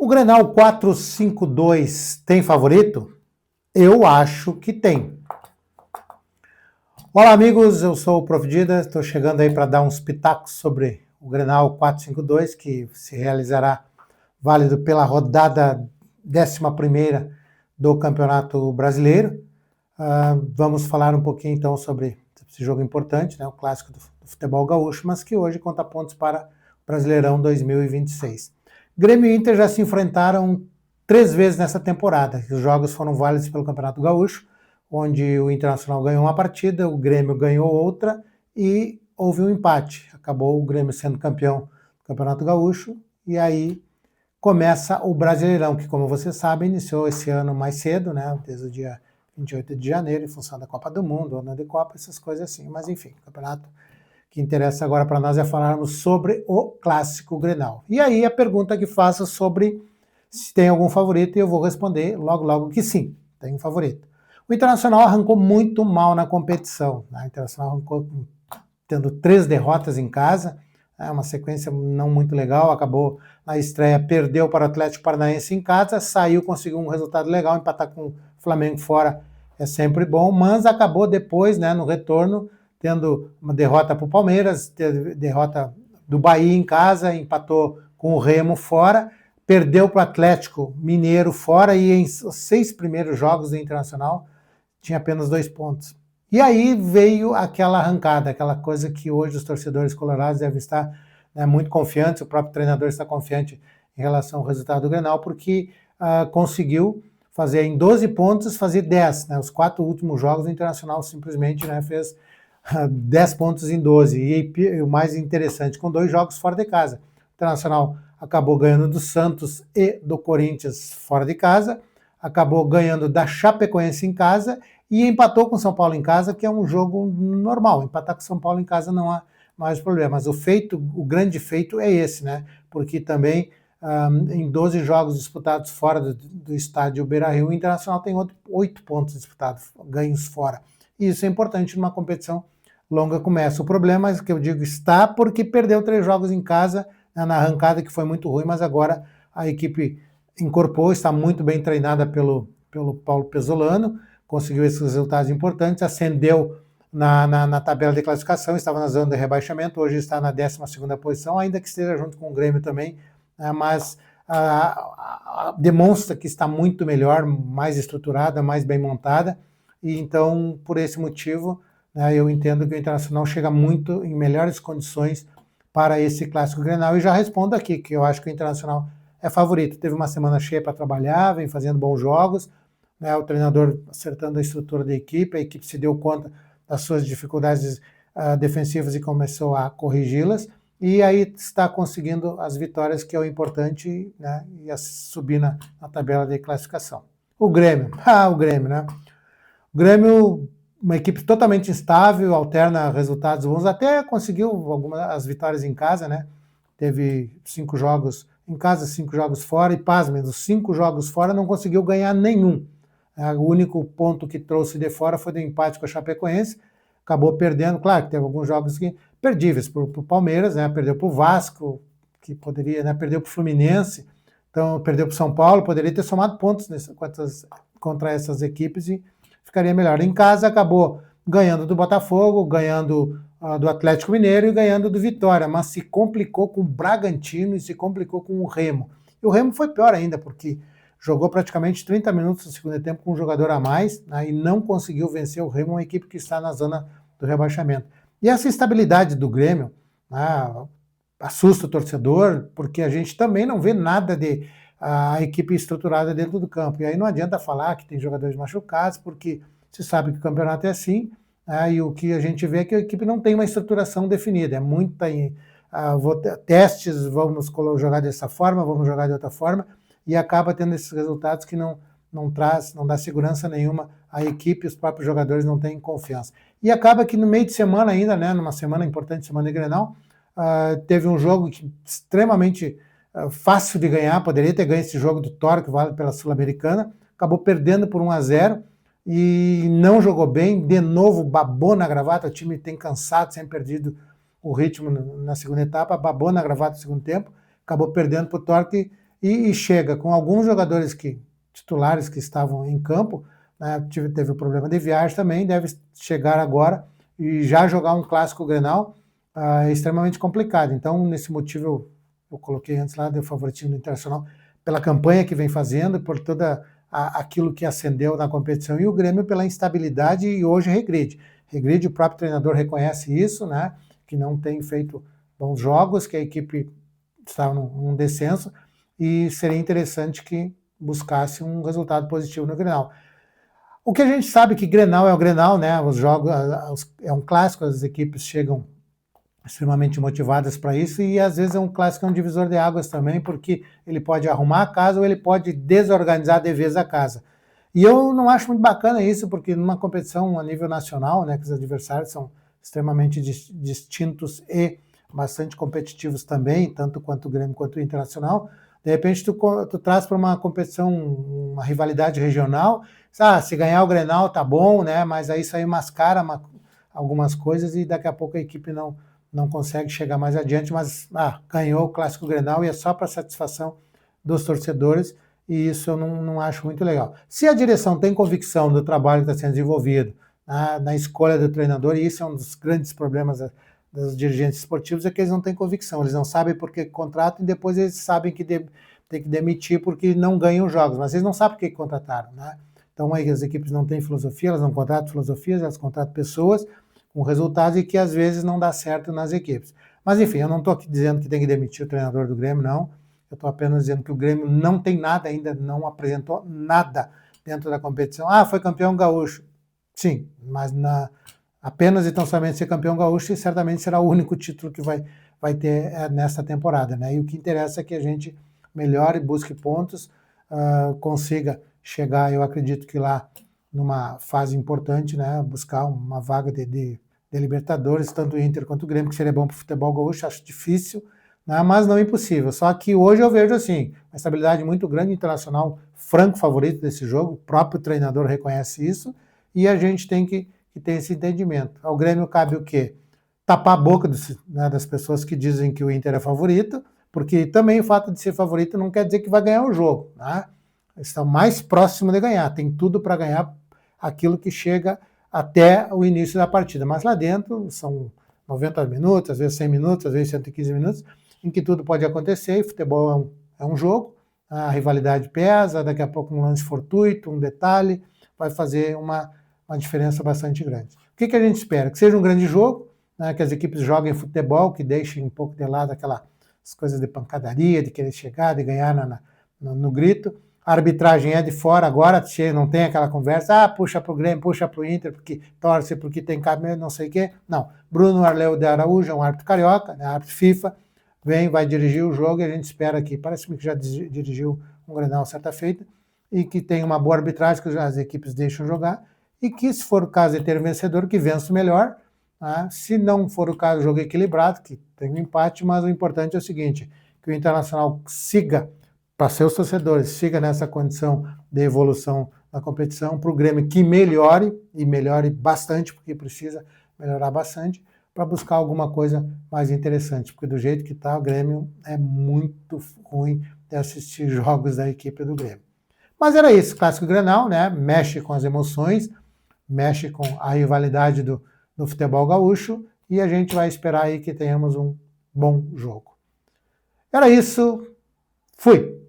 O Grenal 452 tem favorito? Eu acho que tem. Olá, amigos, eu sou o Prof. Dida, estou chegando aí para dar uns pitacos sobre o Grenal 452, que se realizará válido pela rodada 11ª do Campeonato Brasileiro. Vamos falar um pouquinho então sobre esse jogo importante, né, o clássico do futebol gaúcho, mas que hoje conta pontos para o Brasileirão 2026. Grêmio e Inter já se enfrentaram 3 vezes nessa temporada. Os jogos foram válidos pelo Campeonato Gaúcho, onde o Internacional ganhou uma partida, o Grêmio ganhou outra e houve um empate. Acabou o Grêmio sendo campeão do Campeonato Gaúcho e aí começa o Brasileirão, que, como vocês sabem, iniciou esse ano mais cedo, né, desde o dia 28 de janeiro, em função da Copa do Mundo, ano de Copa, essas coisas assim. Mas, enfim, o campeonato que interessa agora para nós é falarmos sobre o Clássico Grenal. E aí a pergunta que faço sobre se tem algum favorito, e eu vou responder logo que sim, tem um favorito. O Internacional arrancou muito mal na competição. Né? O Internacional arrancou tendo 3 derrotas em casa, uma sequência não muito legal, acabou na estreia, perdeu para o Atlético Paranaense em casa, saiu, conseguiu um resultado legal, empatar com o Flamengo fora é sempre bom, mas acabou depois, né, no retorno, tendo uma derrota para o Palmeiras, derrota do Bahia em casa, empatou com o Remo fora, perdeu para o Atlético Mineiro fora e em 6 primeiros jogos do Internacional tinha apenas 2 pontos. E aí veio aquela arrancada, aquela coisa que hoje os torcedores colorados devem estar, né, muito confiantes, o próprio treinador está confiante em relação ao resultado do Grenal, porque conseguiu fazer em 12 pontos, fazer 10. Né, os 4 últimos jogos do Internacional simplesmente, né, fez 10 pontos em 12. E o mais interessante, com 2 jogos fora de casa. O Internacional acabou ganhando do Santos e do Corinthians fora de casa, acabou ganhando da Chapecoense em casa e empatou com o São Paulo em casa, que é um jogo normal. Empatar com o São Paulo em casa não há mais problema. Mas o grande feito é esse, né? Porque também em 12 jogos disputados fora do estádio Beira-Rio, o Internacional tem 8 pontos disputados, ganhos fora. E isso é importante numa competição longa como essa. O problema é que eu digo está porque perdeu 3 jogos em casa, né, na arrancada, que foi muito ruim, mas agora a equipe incorporou, está muito bem treinada pelo Paulo Pezzolano, conseguiu esses resultados importantes, ascendeu na tabela de classificação, estava na zona de rebaixamento, hoje está na 12ª posição, ainda que esteja junto com o Grêmio também, mas demonstra que está muito melhor, mais estruturada, mais bem montada, e então, por esse motivo, né, eu entendo que o Internacional chega muito em melhores condições para esse Clássico Grenal, e já respondo aqui, que eu acho que o Internacional é favorito. Teve uma semana cheia para trabalhar, vem fazendo bons jogos, né, o treinador acertando a estrutura da equipe, a equipe se deu conta das suas dificuldades defensivas e começou a corrigi-las, e aí está conseguindo as vitórias, que é o importante, né, e a subir na tabela de classificação. O Grêmio, né? O Grêmio, uma equipe totalmente instável, alterna resultados bons, até conseguiu as vitórias em casa, né? Teve 5 jogos em casa, 5 jogos fora, e pasmem, dos 5 jogos fora não conseguiu ganhar nenhum. O único ponto que trouxe de fora foi do empate com a Chapecoense, acabou perdendo, claro que teve alguns jogos perdíveis para o Palmeiras, né? Perdeu para o Vasco, que poderia, né? Perdeu para o Fluminense, então perdeu para o São Paulo, poderia ter somado pontos contra essas equipes e ficaria melhor. Em casa acabou ganhando do Botafogo, ganhando do Atlético Mineiro e ganhando do Vitória, mas se complicou com o Bragantino e se complicou com o Remo. E o Remo foi pior ainda, porque jogou praticamente 30 minutos no segundo tempo com um jogador a mais, né, e não conseguiu vencer o Remo, uma equipe que está na zona do rebaixamento. E essa estabilidade do Grêmio, né, assusta o torcedor, porque a gente também não vê nada de a equipe estruturada dentro do campo. E aí não adianta falar que tem jogadores machucados, porque se sabe que o campeonato é assim, e o que a gente vê é que a equipe não tem uma estruturação definida, é muita testes, vamos jogar dessa forma, vamos jogar de outra forma, e acaba tendo esses resultados que não dá segurança nenhuma à equipe, os próprios jogadores não têm confiança. E acaba que no meio de semana ainda, né, numa semana importante, semana de Grenal, teve um jogo extremamente fácil de ganhar, poderia ter ganho esse jogo do Toro, que vale pela Sul-Americana, acabou perdendo por 1-0, e não jogou bem, de novo babou na gravata, o time tem cansado, sempre perdido o ritmo na segunda etapa, babou na gravata no segundo tempo, acabou perdendo para o Torque e chega com alguns jogadores titulares que estavam em campo, né, teve o problema de viagem também, deve chegar agora e já jogar um clássico Grenal é extremamente complicado. Então, nesse motivo, eu coloquei antes lá do favoritismo do Internacional, pela campanha que vem fazendo, por toda aquilo que acendeu na competição, e o Grêmio pela instabilidade, e hoje regride. Regride, o próprio treinador reconhece isso, né, que não tem feito bons jogos, que a equipe está num descenso, e seria interessante que buscasse um resultado positivo no Grenal. O que a gente sabe que Grenal é o Grenal, né, os jogos, é um clássico, as equipes chegam extremamente motivadas para isso, e às vezes é um clássico, é um divisor de águas também, porque ele pode arrumar a casa ou ele pode desorganizar de vez a casa. E eu não acho muito bacana isso, porque numa competição a nível nacional, né, que os adversários são extremamente distintos e bastante competitivos também, tanto quanto o Grêmio quanto o Internacional, de repente tu traz para uma competição, uma rivalidade regional, se ganhar o Grenal tá bom, né, mas aí isso aí mascara algumas coisas e daqui a pouco a equipe não consegue chegar mais adiante, mas ganhou o Clássico Grenal e é só para satisfação dos torcedores, e isso eu não acho muito legal. Se a direção tem convicção do trabalho que está sendo desenvolvido, na escolha do treinador, e isso é um dos grandes problemas dos dirigentes esportivos, é que eles não têm convicção, eles não sabem por que contratam e depois eles sabem que tem que demitir porque não ganham jogos, mas eles não sabem por que contrataram, né? Então aí as equipes não têm filosofia, elas não contratam filosofias, elas contratam pessoas com resultados e que às vezes não dá certo nas equipes. Mas enfim, eu não estou aqui dizendo que tem que demitir o treinador do Grêmio, não. Eu estou apenas dizendo que o Grêmio não tem nada ainda, não apresentou nada dentro da competição. Foi campeão gaúcho. Sim, mas apenas e tão somente ser campeão gaúcho e certamente será o único título que vai ter nesta temporada, né? E o que interessa é que a gente melhore, busque pontos, consiga chegar, eu acredito que lá numa fase importante, né, buscar uma vaga de Libertadores, tanto o Inter quanto o Grêmio, que seria bom para o futebol gaúcho, acho difícil, né, mas não impossível. Só que hoje eu vejo assim, uma estabilidade muito grande, Internacional franco favorito desse jogo, o próprio treinador reconhece isso, e a gente tem que ter esse entendimento. Ao Grêmio cabe o quê? Tapar a boca das pessoas que dizem que o Inter é favorito, porque também o fato de ser favorito não quer dizer que vai ganhar o jogo, né? Está mais próximo de ganhar, tem tudo para ganhar aquilo que chega até o início da partida. Mas lá dentro são 90 minutos, às vezes 100 minutos, às vezes 115 minutos, em que tudo pode acontecer, e futebol é um jogo, a rivalidade pesa, daqui a pouco um lance fortuito, um detalhe, vai fazer uma diferença bastante grande. O que a gente espera? Que seja um grande jogo, né, que as equipes joguem futebol, que deixem um pouco de lado aquelas coisas de pancadaria, de querer chegar, de ganhar no grito. A arbitragem é de fora agora, não tem aquela conversa, puxa para o Grêmio, puxa para o Inter, porque torce, porque tem cabelo, não sei o quê. Não, Bruno Arleu de Araújo é um árbitro carioca, né, árbitro FIFA, vai dirigir o jogo e a gente espera que, parece-me que já dirigiu um Grenal certa feita, e que tem uma boa arbitragem, que as equipes deixam jogar, e que, se for o caso de ter um vencedor, que vença o melhor. Se não for o caso, jogo equilibrado, que tem um empate, mas o importante é o seguinte, que o Internacional siga, para seus torcedores, siga nessa condição de evolução na competição, para o Grêmio que melhore, e melhore bastante, porque precisa melhorar bastante, para buscar alguma coisa mais interessante, porque do jeito que está, o Grêmio é muito ruim de assistir jogos da equipe do Grêmio. Mas era isso, Clássico Grenal, né? Mexe com as emoções, mexe com a rivalidade do futebol gaúcho, e a gente vai esperar aí que tenhamos um bom jogo. Era isso, fui!